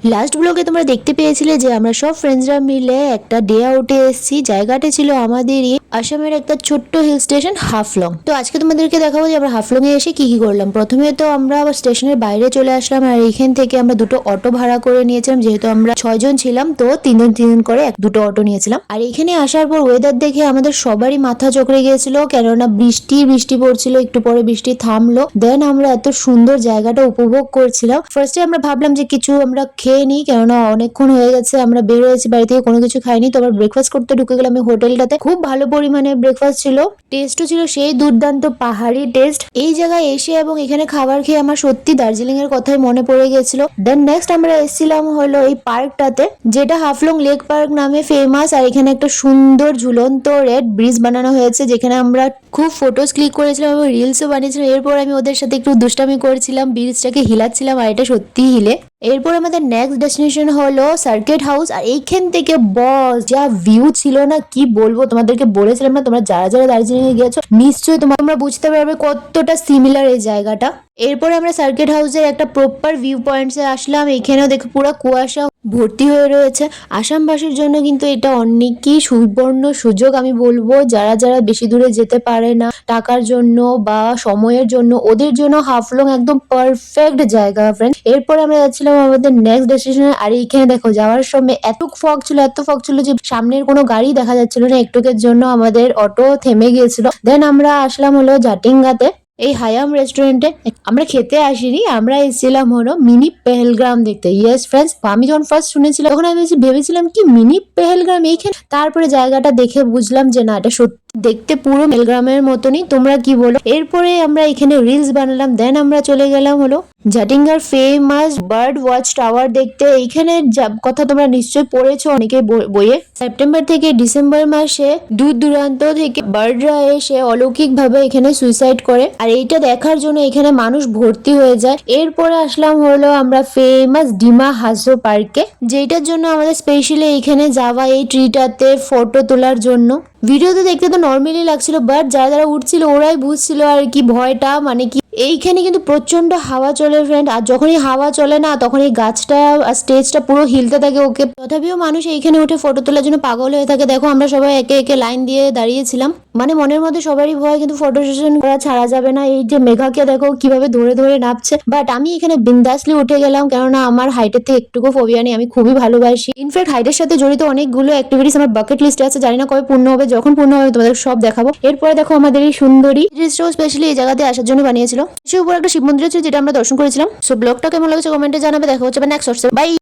Last ব্লগে তোমরা দেখতে পেয়েছিলে যে আমরা সব ফ্রেন্ডসরা মিলে একটা ডে আউটে এসেছি। জায়গাটা ছিল আমাদেরই আসামের একটা ছোট্ট হিল স্টেশন হাফলং। তো আজকে তোমাদেরকে দেখাবো যে আমরা হাফলং এ এসে কি কি করলাম। প্রথমে তো আমরা স্টেশনের বাইরে চলে আসলাম, আর এখান থেকে আমরা দুটো অটো ভাড়া করে নিয়েছিলাম। যেহেতু আমরা 6 জন ছিলাম তো 3 জন করে দুটো অটো নিয়েছিলাম। আর এখানে আসার পর ওয়েদার দেখে আমাদের সবারই মাথা চকরে গিয়েছিল, কেননা বৃষ্টি পড়ছিল, একটু পরে বৃষ্টি থামলো। দেন আমরা এত সুন্দর জায়গাটা উপভোগ করছিলাম। ফার্স্টে আমরা ভাবলাম যে কিছু আমরা খেয়ে নিই, কেননা অনেকক্ষণ হয়ে গেছে আমরা বের হয়েছি বাড়ি থেকে, কোনো কিছু খাইনি। তো আবার ব্রেকফাস্ট করতে ঢুকে গেলাম এই হোটেলটাতে। খুব ভালো পরিমাণে ব্রেকফাস্ট ছিল, টেস্টও ছিল সেই দুর্দান্ত পাহাড়ি টেস্ট। এই জায়গায় এসে এবং এখানে খাবার খেয়ে আমার সত্যি দার্জিলিং এর কথাই মনে পড়ে গেছিল। দেন নেক্সট আমরা এসেছিলাম হলো এই পার্কটাতে, যেটা হাফলং লেক পার্ক নামে ফেমাস। আর এখানে একটা সুন্দর ঝুলন্ত রেড ব্রিজ বানানো হয়েছে, যেখানে আমরা খুব ফটোজ ক্লিক করেছিলাম এবং রিলসও বানিয়েছিলাম। এরপর আমি ওদের সাথে একটু দুষ্টামি করেছিলাম, ব্রিজটাকে হিলাচ্ছিলাম, আর এটা সত্যি হিলে। এরপর আমাদের নেক্সট ডেস্টিনেশন হলো সার্কিট হাউস। আর এইখান থেকে বস যা ভিউ ছিল না, কি বলবো, তোমাদেরকে বলেছিলাম না, তোমরা যারা যারা দার্জিলিং এ গিয়েছো নিশ্চয়ই তোমরা বুঝতে পারবে কতটা সিমিলার এই জায়গাটা। এরপর আমরা সার্কিট হাউসের একটা প্রপার ভিউ পয়েন্টসে আসলাম। এখানেও দেখো পুরো কুয়াশা ভর্তি হয়ে রয়েছে। আসামবাসীর জন্য কিন্তু এটা অনেকই সুবর্ণ সুযোগ আমি বলবো। যারা যারা বেশি দূরে যেতে পারে না টাকার জন্য বা সময়ের জন্য, ওদের জন্য হাফলং একদম পারফেক্ট জায়গা ফ্রেন্ড। এরপর আমরা যাচ্ছিলাম আমাদের নেক্সট ডেস্টিনেশনে। আর এইখানে দেখো যাওয়ার সময় এত ফগ ছিল যে সামনের কোনো গাড়ি দেখা যাচ্ছিল না। একটুকের জন্য আমাদের অটো থেমে গিয়েছিল। দেন আমরা আসলাম হলো জাটিঙ্গাতে এই হায়াম রেস্টুরেন্টে। আমরা খেতে আসিনি, আমরা এসেছিলাম হলো মিনি পেহেলগ্রাম দেখতে। ইয়েস ফ্রেন্ডস, আমি যখন ফার্স্ট শুনেছিলাম তখন আমি ভেবেছিলাম কি মিনি পেহেলগ্রাম এইখানে। তারপরে জায়গাটা দেখে বুঝলাম যে না, এটা সত্যি দেখতে পুরো পেহেলগ্রামের মতনই। তোমরা কি বলো? এরপরে আমরা এখানে রিলস বানালাম। দেন আমরা চলে গেলাম হলো জাটিঙ্গার ফেমাস বার্ড ওয়াচ টাওয়ার দেখতে। এইখানে কথা তোমরা নিশ্চয়ই পড়েছো অনেকে বইয়ে। সেপ্টেম্বর থেকে ডিসেম্বর মাসে দূর দূরান্ত থেকে বার্ডরা এসে অলৌকিক ভাবে এখানে সুইসাইড করে, আর এইটা দেখার জন্য এখানে মানুষ ভর্তি হয়ে যায়। এরপরে আসলাম হলো আমরা ফেমাস ডিমা হাসো পার্কে, যেটার জন্য আমাদের স্পেশালি এখানে যাওয়া এই ট্রিটাতে ফটো তোলার জন্য। ভিডিওতে দেখতে তো নর্মালি লাগছিল, বাট যারা যারা উঠছিল ওরাই বুঝছিল আর কি ভয়টা মানে কি। এইখানে কিন্তু প্রচন্ড হাওয়া চলে ফ্রেন্ড, আর যখনই হাওয়া চলে না তখন এই গাছটা আর স্টেজটা পুরো হিলতে থাকে ওকে। তথাপিও মানুষ এইখানে উঠে ফটো তোলার জন্য পাগল হয়ে থাকে। দেখো আমরা সবাই একে একে লাইন দিয়ে দাঁড়িয়েছিলাম, মানে মনের মধ্যে সবারই ভয়, কিন্তু ফটো সেশন করা ছাড়া যাবে না। এই যে মেঘাকে দেখো কিভাবে ধরে ধরে নাপছে, বাট আমি এখানে বিন্দাসলি উঠে গেলাম, কেননা আমার হাইটের থেকে একটুকু ফোবিয়া নেই, আমি খুবই ভালোবাসি। ইনফ্যাক্ট হাইটের সাথে জড়িত অনেকগুলো অ্যাক্টিভিটিস আমার বাকেট লিস্টে আছে, জানি না কবে পূর্ণ হবে। যখন পূর্ণ হবে তোমাদের সব দেখাবো। এরপরে দেখো আমাদের এই সুন্দরী ড্রেসটাও স্পেশালি এই জায়গাতে আসার জন্য বানিয়েছিল। সে উপর একটা শিব মন্দির ছিল যেটা আমরা দর্শন করেছিলাম। সো ব্লগটা কেমন লাগছে কমেন্টে জানাবে। দেখা হচ্ছে নেক্সট বাই।